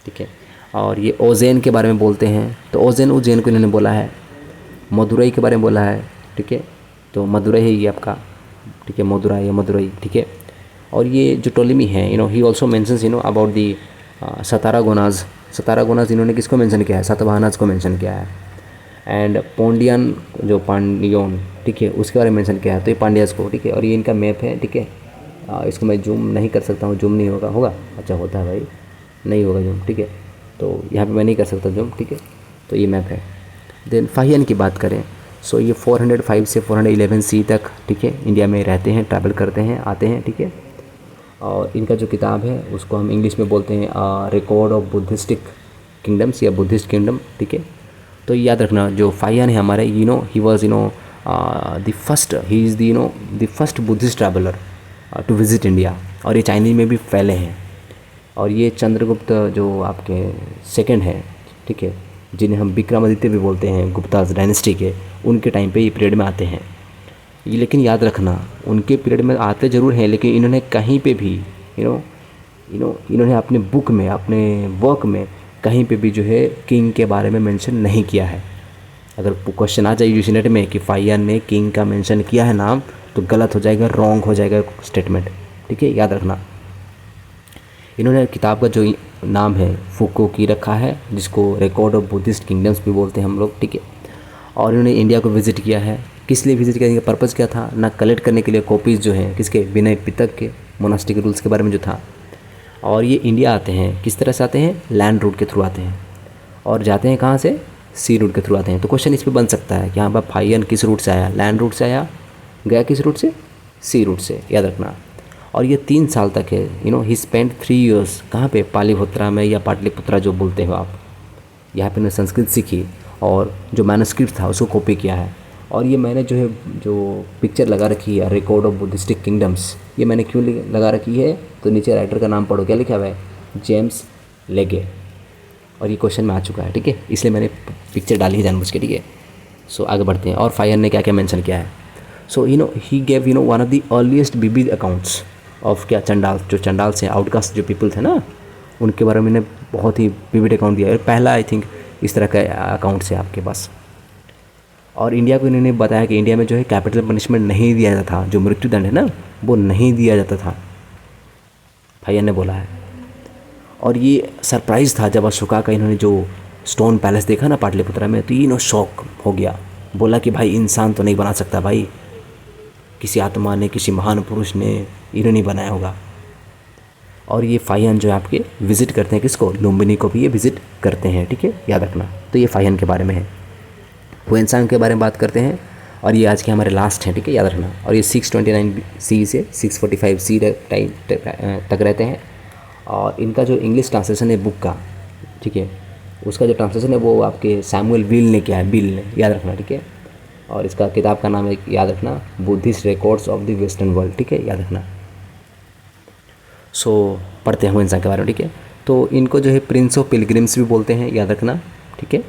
ठीक है। और ये ओजेन के बारे में बोलते हैं, तो उज्जैन को इन्होंने बोला है। मदुरई के बारे में बोला है, ठीक है, तो मदुरई है ये आपका, ठीक है, मदुरई, ठीक है। और ये जो टोलेमी है he also mentions about the Sataragonas इन्होंने किसको मेंशन किया है, सातवाहनाज को मेंशन किया है। एंड पोंडियन जो पांडियोन, ठीक है, उसके बारे में मेंशन किया है, तो ये पांड्यास को, ठीक है। और ये इनका मैप है, ठीक है, इसको मैं जूम नहीं कर सकता हूँ, जूम नहीं होगा, अच्छा होता है भाई, नहीं होगा जूम, ठीक है, तो यहाँ पे मैं नहीं कर सकता जूम, ठीक है, तो ये मैप है। देन फाहियान की बात करें, सो ये 405 से 411 सी तक, ठीक है, इंडिया में रहते हैं, ट्रैवल करते हैं, आते हैं, ठीक है। और इनका जो किताब है उसको हम इंग्लिश में बोलते हैं रिकॉर्ड ऑफ बुद्धिस्टिक किंगडम्स या बुद्धिस्ट किंगडम, ठीक है। तो याद रखना जो फाहियान है हमारे, he was the first, he is the first Buddhist traveller to visit India, और ये चाइनीज में भी फैले हैं। और ये चंद्रगुप्त जो आपके सेकंड है, ठीक है, जिन्हें हम विक्रमादित्य भी बोलते हैं, गुप्ता डायनेस्टी के, उनके टाइम पे ये पीरियड में आते हैं ये। लेकिन याद रखना उनके पीरियड में आते ज़रूर हैं, लेकिन इन्होंने कहीं पे भी इन्होंने अपने बुक में, अपने वर्क में कहीं पे भी जो है किंग के बारे में मेंशन नहीं किया है। अगर क्वेश्चन आ जाए यूजीसी में कि फाहियान ने किंग का मेंशन किया है नाम, तो गलत हो जाएगा, रॉन्ग हो जाएगा स्टेटमेंट, ठीक है, याद रखना। इन्होंने किताब का जो नाम है फुको की रखा है, जिसको रिकॉर्ड ऑफ बुद्धिस्ट किंगडम्स भी बोलते हैं हम लोग, ठीक है। और इन्होंने इंडिया को विज़िट किया है। किस लिए विज़िट करने का पर्पज़ क्या था? ना कलेक्ट करने के लिए कॉपीज़ जो हैं किसके, विनय पिटक के मोनास्टिक रूल्स के बारे में जो था। और ये इंडिया आते हैं, किस तरह से आते हैं? लैंड रूट के थ्रू आते हैं, और जाते हैं कहाँ से? सी रूट के थ्रू आते हैं। तो क्वेश्चन इस पर बन सकता है कि हाँ भाई फाहियान किस रूट से आया? लैंड रूट से आया, गया किस रूट से? सी रूट से, याद रखना। और ये 3 साल तक है, ही स्पेंड 3 years कहाँ पे? पालीपुत्रा में या पाटलिपुत्रा जो बोलते हो आप, यहाँ पे उन्होंने संस्कृत सीखी और जो मैनस्क्रिप्ट था उसको कॉपी किया है। और ये मैंने जो है जो पिक्चर लगा रखी है रिकॉर्ड ऑफ बुद्धिस्टिक किंगडम्स, ये मैंने क्यों लगा रखी है? तो नीचे राइटर का नाम पढ़ो, क्या लिखा हुआ है? जेम्स लेगे। और ये क्वेश्चन में आ चुका है, ठीक है, इसलिए मैंने पिक्चर डाली है जानबूझ के, ठीक है। सो आगे बढ़ते हैं। और फाहियान ने क्या क्या मेंशन किया है? So he gave one of the earliest vivid accounts of क्या, चंडाल, जो चंडाल से आउटकास्ट जो पीपल थे ना, उनके बारे में बहुत ही विविड अकाउंट दिया है। पहला आई थिंक इस तरह का अकाउंट है आपके पास। और इंडिया को इन्होंने बताया कि इंडिया में जो है कैपिटल पनिशमेंट नहीं दिया जाता था, जो मृत्युदंड है ना वो नहीं दिया जाता था, फाहियान ने बोला है। और ये सरप्राइज़ था जब अशोका का इन्होंने जो स्टोन पैलेस देखा ना पाटलिपुत्रा में, तो ये शॉक हो गया, बोला कि भाई इंसान तो नहीं बना सकता भाई, किसी आत्मा ने, किसी महान पुरुष ने इन्होंने बनाया होगा। और ये फाहियान जो है आपके विज़िट करते हैं किसको? लुम्बिनी को भी ये विज़िट करते हैं, ठीक है, याद रखना। तो ये फाहियान के बारे में है। हुएनसांग के बारे में बात करते हैं, और ये आज के हमारे लास्ट हैं, ठीक है, याद रखना। और ये 629 सी से 645 सी तक रहते हैं। और इनका जो इंग्लिश ट्रांसलेशन है बुक का, ठीक है, उसका जो ट्रांसलेशन है वो आपके सैमुअल विल ने किया है, बिल ने, याद रखना, ठीक है। और इसका किताब का नाम है, याद रखना, Buddhist records of the western world, ठीक है, याद रखना। सो पढ़ते हैं हुएनसांग के बारे में, ठीक है। तो इनको जो है प्रिंस ऑफ पिलग्रिम्स भी बोलते हैं, याद रखना, ठीक है।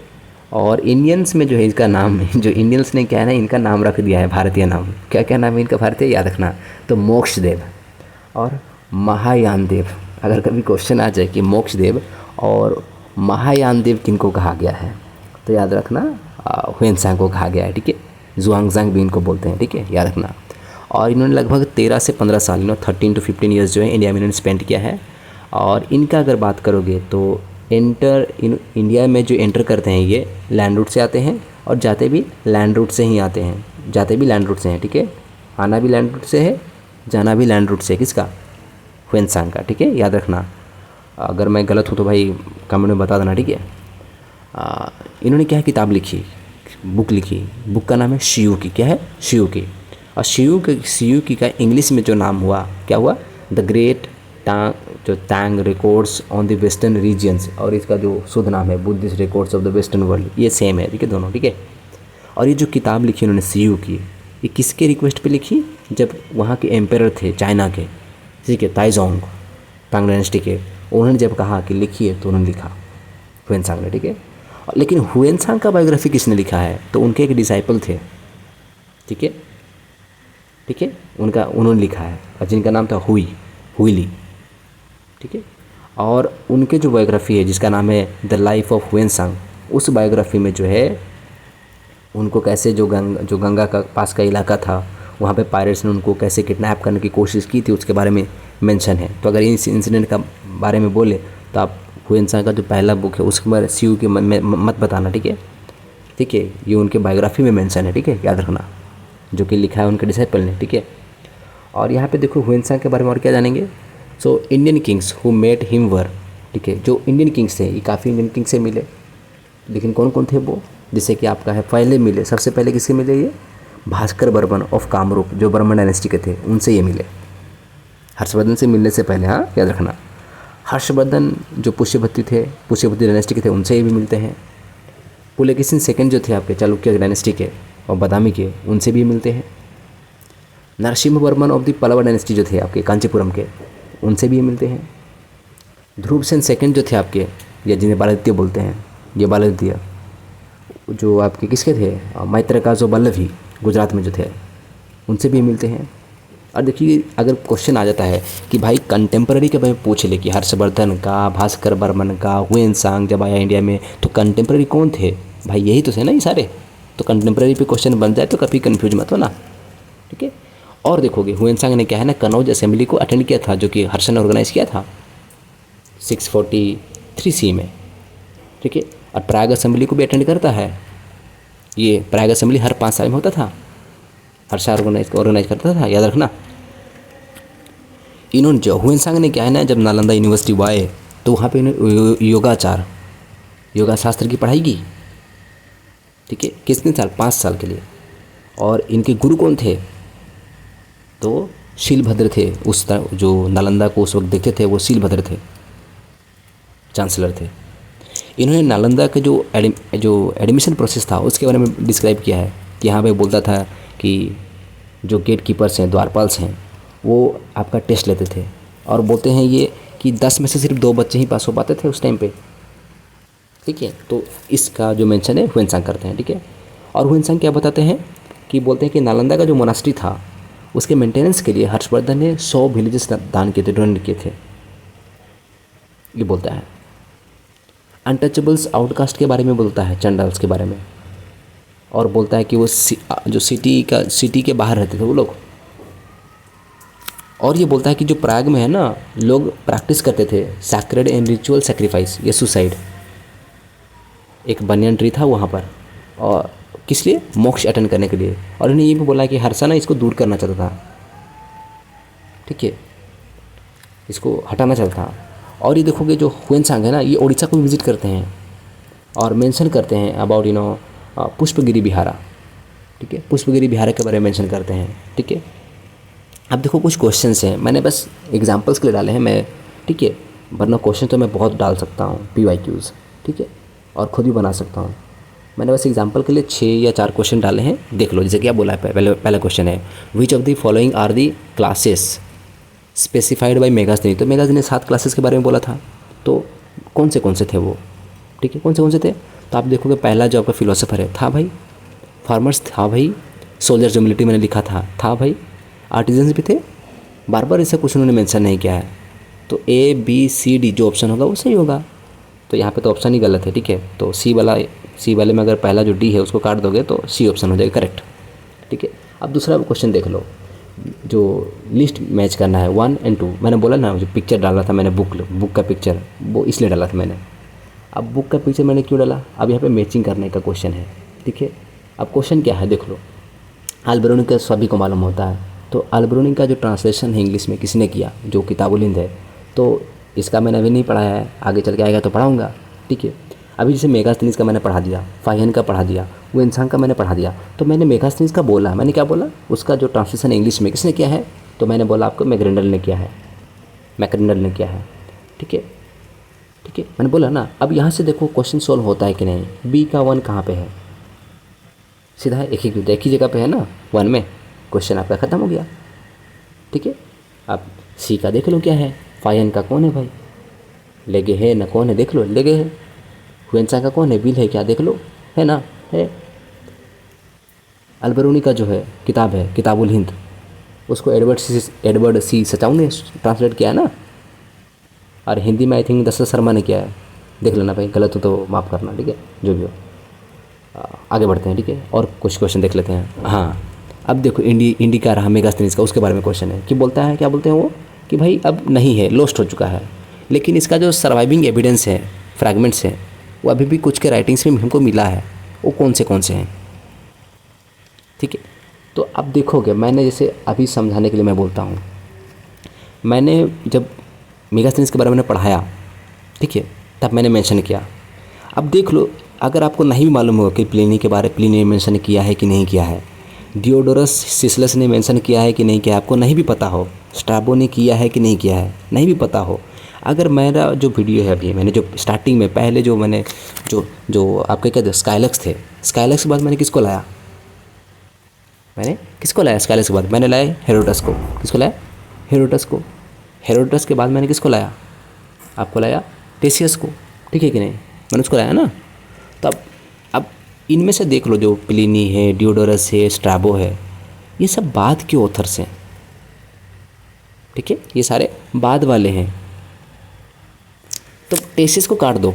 और इंडियंस में जो है इसका नाम है, जो इंडियंस ने क्या है ना, इनका नाम रख दिया है भारतीय नाम। क्या क्या नाम है इनका भारतीय, याद रखना। तो मोक्षदेव और महायान देव। अगर कभी क्वेश्चन आ जाए कि मोक्षदेव और महायान देव किनको कहा गया है, तो याद रखना हुएनसांग को कहा गया है, ठीक है। जुआंगजांग भी इनको बोलते हैं, ठीक है, याद रखना। और इन्होंने लगभग 13 से 15 साल, 13 to 15 ईयर्स जो है इंडिया में इन्होंने स्पेंड किया है। और इनका अगर बात करोगे तो इंडिया में जो एंटर करते हैं ये लैंड रूट से आते हैं, और जाते भी लैंड रूट से ही आते हैं, जाते भी लैंड रूट से हैं, ठीक है। आना भी लैंड रूट से है, जाना भी लैंड रूट से, किसका? हुएनसांग का, ठीक है, याद रखना। अगर मैं गलत हूँ तो भाई कमेंट में बता देना, ठीक है। इन्होंने क्या किताब लिखी, बुक लिखी, बुक का नाम है शियुकी। क्या है? शियुकी। और शियुकी का इंग्लिश में जो नाम हुआ, क्या हुआ? The great Tang records on the western regions. और इसका जो शुद्ध नाम है Buddhist records of the western world, ये सेम है, ठीक है, दोनों, ठीक है। और ये जो किताब लिखी उन्होंने शियुकी, ये किसके रिक्वेस्ट पे लिखी? जब वहाँ के एम्पेरर थे चाइना के, ठीक है, ताइजोंग, तांग डायनेस्टी के, उन्होंने जब कहा कि लिखिए तो उन्होंने लिखा, हुएनसांग ने, ठीक है। लेकिन हुएनसांग का बायोग्राफी किसने लिखा है? तो उनके एक डिसाइपल थे, ठीक है, ठीक है, उन्होंने लिखा है, और जिनका नाम था हुईली, ठीक है। और उनके जो बायोग्राफी है जिसका नाम है द लाइफ ऑफ हुएनसांग, उस बायोग्राफी में जो है उनको कैसे जो गंगा का पास का इलाका था वहाँ पे पायरेट्स ने उनको कैसे किडनैप करने की कोशिश की थी, उसके बारे में मेंशन है। तो अगर इस इंसिडेंट का बारे में बोले तो आप हुएनसांग का जो पहला बुक है उसके बारे सीयू के मन में मत बताना, ठीक है, ठीक है, ये उनके बायोग्राफी में मेंशन है, ठीक है, याद रखना, जो कि लिखा है उनके डिसाइपल ने, ठीक है। और यहाँ पे देखो हुएनसांग के बारे में और क्या जानेंगे। So Indian kings who met him were, ठीक है, जो इंडियन किंग्स थे ये काफ़ी इंडियन किंग्स से मिले, लेकिन कौन कौन थे वो? जिससे कि आपका है पहले मिले, सबसे पहले किससे मिले ये, भास्कर बर्मन ऑफ कामरूप, जो बर्मन डायनेस्टी के थे, उनसे ये मिले, हर्षवर्धन से मिलने से पहले, हाँ याद रखना। हर्षवर्धन जो पुष्यभूति थे, पुष्यभूति डायनेस्टी के थे, उनसे ये भी मिलते हैं। पुलकेशिन सेकंड जो थे आपके चालुक्य डायनेस्टी के और बादामी के, उनसे भी मिलते हैं। Narasimha Varman of the Pallava dynasty जो थे आपके कांचीपुरम के, उनसे भी ये मिलते हैं। ध्रुवसेन सेकंड जो थे आपके, या जिन्हें बालादित्य बोलते हैं, ये बालादित्य जो आपके किसके थे, मैत्रेय जो वल्लभी गुजरात में जो थे, उनसे भी मिलते हैं। और देखिए अगर क्वेश्चन आ जाता है कि भाई कंटेम्प्रेरी के बारे में पूछ ले कि हर्षवर्धन का, भास्कर बर्मन का, हुएनसांग जब आया इंडिया में तो कंटेम्प्रेरी कौन थे, भाई यही तो थे ना ये सारे, तो कंटेम्प्रेरी पे क्वेश्चन बन जाए तो कभी कन्फ्यूज मत हो ना, ठीक है। और देखोगे हुएनसांग ने क्या है ना, कनौज असेंबली को अटेंड किया था, जो कि हर्ष ने ऑर्गेनाइज किया था 643 सी में, ठीक है। और प्राग असेंबली को भी अटेंड करता है, ये प्राग असेंबली हर 5 साल में होता था, हर्ष ऑर्गेनाइज करता था, याद रखना। इन्होंने जो हुएनसांग ने क्या है ना, जब नालंदा यूनिवर्सिटी वो आए तो वहाँ पे इन्होंने योगाचार, योगा शास्त्र की पढ़ाई की, ठीक है। कितने साल, 5 साल के लिए। और इनके गुरु कौन थे, तो शीलभद्र थे, उस जो नालंदा को उस वक्त देखते थे वो शीलभद्र थे, चांसलर थे। इन्होंने नालंदा के जो एडमिशन प्रोसेस था उसके बारे में डिस्क्राइब किया है कि यहाँ पे बोलता था कि जो गेट कीपर्स हैं, द्वारपाल्स हैं, वो आपका टेस्ट लेते थे, और बोलते हैं ये कि 10 में से सिर्फ 2 बच्चे ही पास हो पाते थे उस टाइम पे, ठीक है। तो इसका जो मेंशन है हुएनसांग करते हैं, ठीक है। और हुएनसांग क्या बताते हैं कि बोलते हैं कि नालंदा का जो मोनास्ट्री था उसके मेंटेनेंस के लिए हर्षवर्धन ने 100 विलेजेस दान किए थे, डोनेट किए थे, ये बोलता है। अनटचेबल्स आउटकास्ट के बारे में बोलता है, चंडाल्स के बारे में, और बोलता है कि वो जो सिटी के बाहर रहते थे वो लोग। और ये बोलता है कि जो प्राग में है ना, लोग प्रैक्टिस करते थे सैक्रेड एंड रिचुअल सेक्रीफाइस या सुसाइड। एक बनियन ट्री था वहाँ पर, और किस लिए, मोक्ष अटेंड करने के लिए। और इन्हें ये भी बोला कि हर्षा ना इसको दूर करना चाहता था, ठीक है, इसको हटाना चाहता था। और ये देखोगे जो हुएनसांग है ना, ये उड़ीसा को भी विजिट करते हैं और मेंशन करते हैं अबाउट पुष्पगिरी बिहारा, ठीक है, पुष्पगिरी बिहारा के बारे में मेंशन करते हैं, ठीक है। अब देखो कुछ क्वेश्चंस हैं, मैंने बस एग्जांपल्स के लिए डाले हैं मैं, ठीक है, वरना क्वेश्चन तो मैं बहुत डाल सकता हूँ PYQs, ठीक है, और ख़ुद भी बना सकता हूँ। मैंने बस एग्जांपल के लिए 6 या 4 क्वेश्चन डाले हैं, देख लो। जैसे क्या बोला है, पहला क्वेश्चन है which of the following are the classes specified by Megasthenes. तो मेगास्थनीज ने 7 क्लासेस के बारे में बोला था, तो कौन से थे वो, ठीक है, कौन से थे। तो आप देखोगे पहला जो आपका फिलोसोफर है था भाई फार्मर्स, था भाई सोल्जर, जो मिलिट्री मैंने लिखा था भाई आर्टिजन्स भी थे, बार बार ऐसा कुछ उन्होंने मेंशन नहीं किया है। तो ABCD जो ऑप्शन होगा वो सही होगा, तो यहाँ पे तो ऑप्शन ही गलत है, ठीक है। तो सी वाले में अगर पहला जो D है उसको काट दोगे तो C ऑप्शन हो जाएगा करेक्ट, ठीक है। अब दूसरा क्वेश्चन देख लो, जो लिस्ट मैच करना है 1 और 2। मैंने बोला ना जो पिक्चर डाला था मैंने, बुक का पिक्चर, वो इसलिए डाला था मैंने। अब बुक का पिक्चर मैंने क्यों डाला, अब यहाँ पे मैचिंग करने का क्वेश्चन है, ठीक है। अब क्वेश्चन क्या है देख लो, अल-बिरूनी का सभी को मालूम होता है, तो अल-बिरूनी का जो ट्रांसलेशन है इंग्लिश में किसने किया, जो किताबुल हिंद है, तो इसका मैंने अभी नहीं पढ़ाया है, आगे चल के आएगा तो पढ़ाऊँगा, ठीक है। अभी जैसे मेगास्थनीज का मैंने पढ़ा दिया, फाहियन का पढ़ा दिया, हुएनसांग का मैंने पढ़ा दिया, तो मैंने मेगास्थनीज का बोला, मैंने क्या बोला, उसका जो ट्रांसलेशन इंग्लिश में किसने किया है, तो मैंने बोला आपको मैकग्रिंडल ने किया है, ठीक है, ठीक है, मैंने बोला ना। अब यहाँ से देखो क्वेश्चन सॉल्व होता है कि नहीं, B का 1 कहाँ पे है, सीधा एक ही जगह पे है ना 1 में, क्वेश्चन आपका ख़त्म हो गया, ठीक है। अब C का देख लो क्या है, फाहियन का कौन है भाई, लेगे है ना, कौन है देख लो, लेगे है। हुएनसांग का कौन है, विल है क्या, देख लो, है ना, है। अल-बिरूनी का जो है किताब है किताबुल हिंद, उसको एडवर्ड सी सचाऊ ने ट्रांसलेट किया है ना, और हिंदी में आई थिंक दशरथ शर्मा ने किया है, देख लेना भाई, गलत हो तो माफ़ करना, ठीक है, जो भी हो। आगे बढ़ते हैं, ठीक है, और कुछ क्वेश्चन देख लेते हैं। हाँ, अब देखो इंडी का रहा मेगास्थनीज का, उसके बारे में क्वेश्चन है कि बोलता है, क्या बोलते हैं वो, कि भाई अब नहीं है, लॉस्ट हो चुका है, लेकिन इसका जो सर्वाइविंग एविडेंस है, फ्रैगमेंट्स हैं, वो अभी भी कुछ के राइटिंग्स में हमको मिला है, वो कौन से हैं, ठीक है। तो अब देखोगे, मैंने जैसे अभी समझाने के लिए मैं बोलता हूँ, मैंने जब मेगास्थनीज के बारे में पढ़ाया, ठीक है, तब मैंने मेंशन किया। अब देख लो, अगर आपको नहीं भी मालूम होगा कि प्लिनी के बारे प्लिनी ने मेंशन किया है कि नहीं किया है, डियोडोरस सिसलस ने मेंशन किया है कि नहीं किया है, आपको नहीं भी पता हो, स्ट्रैबो ने किया है कि नहीं किया है, नहीं भी पता हो, अगर मेरा जो वीडियो है अभी मैंने जो स्टार्टिंग में पहले जो मैंने जो आपके क्या स्काइलक्स थे, स्काइलक्स के बाद मैंने किसको लाया, मैंने किसको लाया स्काइलक्स के बाद मैंने लाया हेरोडस को, किसको लाया हेरोडस को, हेरोडस के बाद मैंने किसको लाया, आपको लाया टेसियस को, ठीक है कि नहीं, मैंने उसको लाया ना। तो अब इनमें से देख लो, जो प्लिनी है, डियोडोरस है, स्ट्रैबो है, ये सब बाद के ऑथर्स हैं, ठीक है, ये सारे बाद वाले हैं। तो टेसियस को काट दो,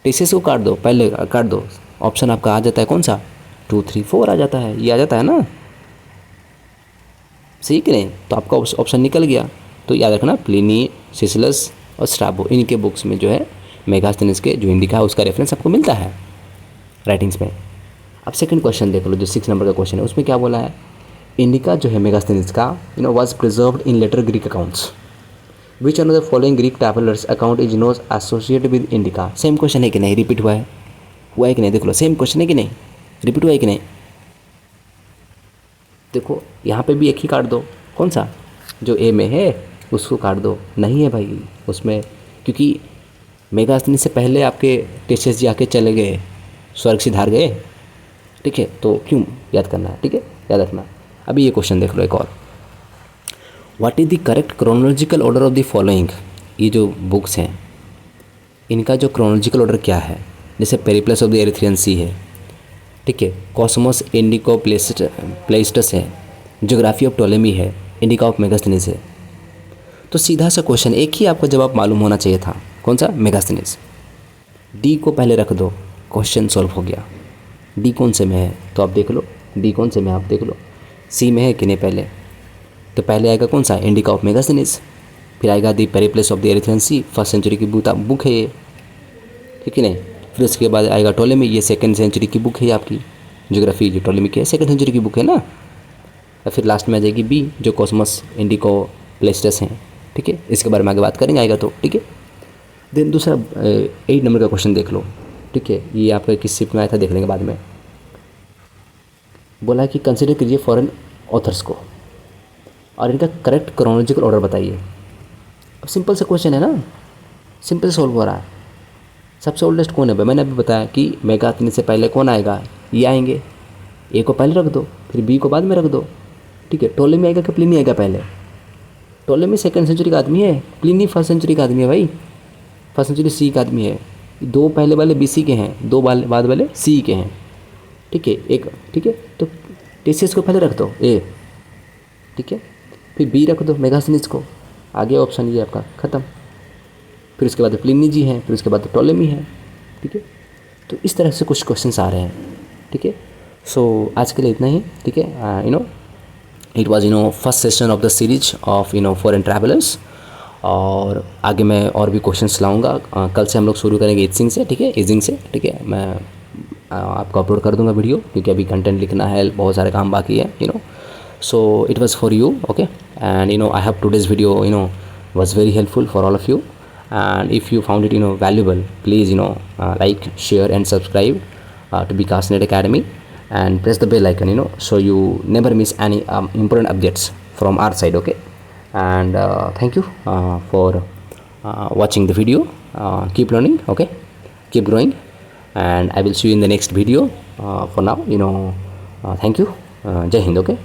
टेसियस को काट दो, पहले काट दो, ऑप्शन आपका आ जाता है कौन सा 2 3 4 आ जाता है, ये आ जाता है ना, सही कि नहीं। तो आपका ऑप्शन निकल गया। तो याद रखना प्लिनी, सिसलस और स्ट्रैबो, इनके बुक्स में जो है मेगास्थनीज के जो इंडिका है उसका रेफरेंस आपको मिलता है राइटिंग्स में। अब सेकंड क्वेश्चन देख लो, जो 6 नंबर का क्वेश्चन है, उसमें क्या बोला है, इंडिका जो है मेगास्थनीज का was preserved in later Greek accounts, which on the following Greek tablets account is not associated with Indica. Same question है कि नहीं, रिपीट हुआ है कि नहीं, देख लो सेम क्वेश्चन है कि नहीं, रिपीट हुआ है कि नहीं। देखो यहाँ पे भी एक ही काट दो, कौन सा जो ए में है उसको काट दो, नहीं है भाई उसमें, क्योंकि मेगास्थनीज से पहले आपके टेसियस जी आके चले गए, स्वर्ग सिधार गए, ठीक है, तो क्यों याद करना है, ठीक है, याद रखना। अभी ये क्वेश्चन देख लो एक और, what is the correct chronological order of the following. ये जो बुक्स हैं इनका जो क्रोनोलॉजिकल ऑर्डर क्या है, जैसे पेरिप्लस ऑफ द एरिथ्रियन सी है, ठीक है, कॉस्मोस इंडिको प्लेस्टस है, ज्योग्राफी ऑफ टोलेमी है, इंडिका ऑफ मेगास्थनीज है। तो सीधा सा क्वेश्चन, एक ही आपको जवाब मालूम होना चाहिए था, कौन सा, मेगास्थनीज। डी को पहले रख दो, क्वेश्चन सॉल्व हो गया। डी कौन से में है तो आप देख लो, डी कौन से में आप देख लो, सी में है कि नहीं पहले, तो पहले आएगा कौन सा, इंडिका ऑफ मेगास्थनीज, फिर आएगा the Periplus of the Erythraean Sea, first century की बुक है ये, ठीक है नहीं, फिर उसके बाद आएगा टोलेमी, ये सेकंड सेंचुरी की बुक है आपकी, ज्योग्राफी जो टोलेमी की है सेकंड सेंचुरी की बुक है ना। और फिर लास्ट में आ जाएगी बी जो कॉस्मस इंडिको प्लेस्टस हैं, ठीक है, इसके बारे में आगे बात करेंगे, आएगा तो, ठीक है। देन दूसरा 8 नंबर का क्वेश्चन देख लो, ठीक है, ये आपका किस शिफ्ट में आया था देख लेंगे बाद में। बोला कि कंसिडर कीजिए फॉरेन ऑथर्स को और इनका करेक्ट क्रोनोलॉजिकल ऑर्डर बताइए। अब सिंपल सा क्वेश्चन है ना, सिंपल सॉल्व हो रहा है। सबसे ओल्डेस्ट कौन है भाई, मैंने अभी बताया कि मेगास्थनीज से पहले कौन आएगा, ये आएंगे, ए को पहले रख दो, फिर बी को बाद में रख दो, ठीक है। टोलेमी आएगा कि प्लिनी आएगा पहले, टोलेमी सेकंड सेंचुरी का आदमी है, प्लिनी फर्स्ट सेंचुरी का आदमी है भाई, फर्स्ट सेंचुरी सी का आदमी है, 2 पहले वाले बी सी के हैं, 2 बाद वाले सी के हैं, ठीक है, एक, ठीक है। तो टेसियस को पहले रख दो ए, ठीक है, फिर बी रख दो मेगास्थनीज को, आगे ऑप्शन ये आपका ख़त्म, फिर उसके बाद प्लिनी जी हैं, फिर उसके बाद टोलेमी है, ठीक है। तो इस तरह से कुछ क्वेश्चंस आ रहे हैं, ठीक है। सो आज के लिए इतना ही, ठीक है। It was first session of the series of foreign travellers, और आगे मैं और भी क्वेश्चंस लाऊंगा। कल से हम लोग शुरू करेंगे इजिंग से, ठीक है, इजिंग से, ठीक है। मैं आपको अपलोड कर दूंगा वीडियो, क्योंकि अभी कंटेंट लिखना है, बहुत सारे काम बाकी है, so it was for you, okay, and I hope today's video was very helpful for all of you, and if you found it valuable, please like, share and subscribe to Bikasnet Academy, and press the bell icon so you never miss any important updates from our side, okay. And thank you for watching the video. Keep learning, okay, keep growing, and I will see you in the next video. For now, thank you. Jai Hind, okay.